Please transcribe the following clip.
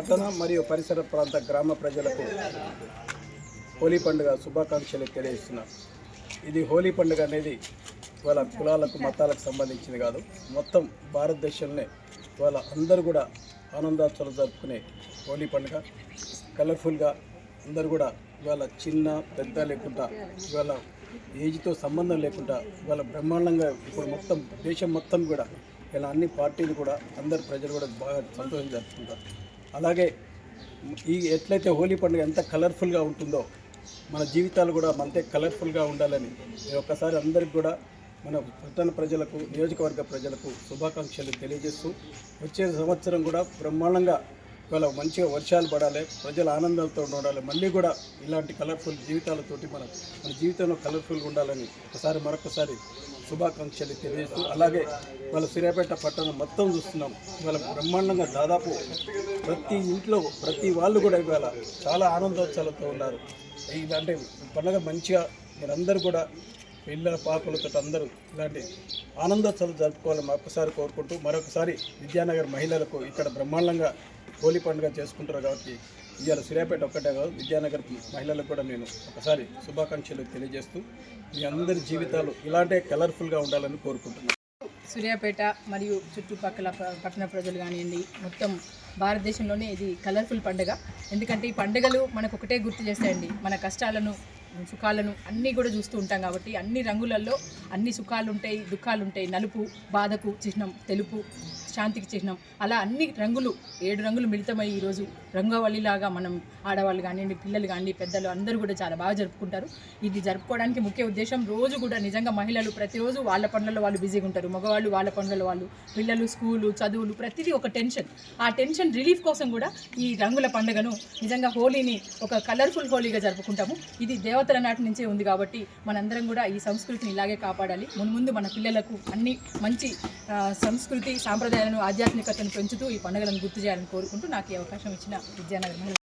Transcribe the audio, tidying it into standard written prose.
పట్టణ మరియు పరిసర ప్రాంత గ్రామ ప్రజలకు హోలీ పండుగ శుభాకాంక్షలు తెలియజేస్తున్నారు. ఇది హోలీ పండుగ అనేది వాళ్ళ కులాలకు మతాలకు సంబంధించింది కాదు, మొత్తం భారతదేశంలోనే వాళ్ళ అందరూ కూడా ఆనందోత్సవాలు జరుపుకునే హోలీ పండుగ. కలర్ఫుల్గా అందరూ కూడా ఇవాళ చిన్న పెద్ద లేకుండా, ఇవాళ ఏజ్తో సంబంధం లేకుండా ఇవాళ బ్రహ్మాండంగా ఇప్పుడు మొత్తం దేశం మొత్తం కూడా ఇలా అన్ని పార్టీలు కూడా అందరు ప్రజలు కూడా బాగా సంతోషం జరుపుకుంటారు. అలాగే ఎట్లయితే హోలీ పండుగ ఎంత కలర్ఫుల్గా ఉంటుందో మన జీవితాలు కూడా అంతే కలర్ఫుల్గా ఉండాలని ఒక్కసారి అందరికి కూడా మన పట్టణ ప్రజలకు, నియోజకవర్గ ప్రజలకు శుభాకాంక్షలు తెలియజేస్తూ వచ్చే సంవత్సరం కూడా బ్రహ్మాండంగా ఇవాళ మంచిగా వర్షాలు పడాలి, ప్రజలు ఆనందాలతో ఉండాలి, మళ్ళీ కూడా ఇలాంటి కలర్ఫుల్ జీవితాలతోటి మన జీవితంలో కలర్ఫుల్గా ఉండాలని మరొకసారి శుభాకాంక్షలు తెలియజేస్తూ, అలాగే ఇవాళ సూర్యాపేట పట్టణం మొత్తం చూస్తున్నాం. ఇవాళ బ్రహ్మాండంగా దాదాపు ప్రతి ఇంట్లో ప్రతి వాళ్ళు కూడా ఇవాళ చాలా ఆనందోత్సవాలతో ఉన్నారు. ఇలాంటి పండుగ మంచిగా మీరందరూ కూడా పిల్లల పాపలతో అందరూ ఇలాంటి ఆనందోత్సవాలు జరుపుకోవాలని మరొకసారి కోరుకుంటూ, మరొకసారి విద్యానగర్ మహిళలకు ఇక్కడ బ్రహ్మాండంగా హోలీ పండుగ చేసుకుంటారు కాబట్టి ఇవాళ సూర్యాపేట ఒక్కటే కాదు, విద్యానగర్ మహిళలకు కూడా నేను ఒకసారి శుభాకాంక్షలు తెలియజేస్తూ మీ అందరి జీవితాలు ఇలాంటి కలర్ఫుల్గా ఉండాలని కోరుకుంటున్నాను. సూర్యాపేట మరియు చుట్టుపక్కల పట్టణ ప్రజలు కానివ్వండి, మొత్తం భారతదేశంలోనే ఇది కలర్ఫుల్ పండుగ. ఎందుకంటే ఈ పండుగలు మనకు ఒకటే గుర్తు చేస్తాయండి, మన కష్టాలను సుఖాలను అన్నీ కూడా చూస్తూ ఉంటాం కాబట్టి అన్ని రంగులలో అన్ని సుఖాలు ఉంటాయి, దుఃఖాలు ఉంటాయి. నలుపు బాధకు చిహ్నం, తెలుపు శాంతికి చిహ్నం, అలా అన్ని రంగులు 7 రంగులు మిళితమై ఈరోజు రంగవల్లిలాగా మనం ఆడవాళ్ళు కానివ్వండి, పిల్లలు కానివ్వండి, పెద్దలు అందరూ కూడా చాలా బాగా జరుపుకుంటారు. ఇది జరుపుకోవడానికి ముఖ్య ఉద్దేశం రోజు కూడా నిజంగా మహిళలు ప్రతిరోజు వాళ్ళ పనులలో వాళ్ళు బిజీగా ఉంటారు, మగవాళ్ళు వాళ్ళ పనులలో వాళ్ళు, పిల్లలు స్కూలు చదువులు ప్రతిదీ ఒక టెన్షన్. ఆ టెన్షన్ రిలీఫ్ కోసం కూడా ఈ రంగుల పండుగను నిజంగా హోలీని ఒక కలర్ఫుల్ హోలీగా జరుపుకుంటాము. ఇది దేవతల నాటి నుంచే ఉంది కాబట్టి మనందరం కూడా ఈ సంస్కృతిని ఇలాగే కాపాడాలి. ముందు మన పిల్లలకు అన్ని మంచి సంస్కృతి సాంప్రదాయాలను, ఆధ్యాత్మికతను పెంచుతూ ఈ పండుగలను గుర్తు చేయాలని కోరుకుంటూ నాకు ఈ అవకాశం ఇచ్చిన విద్యానగర్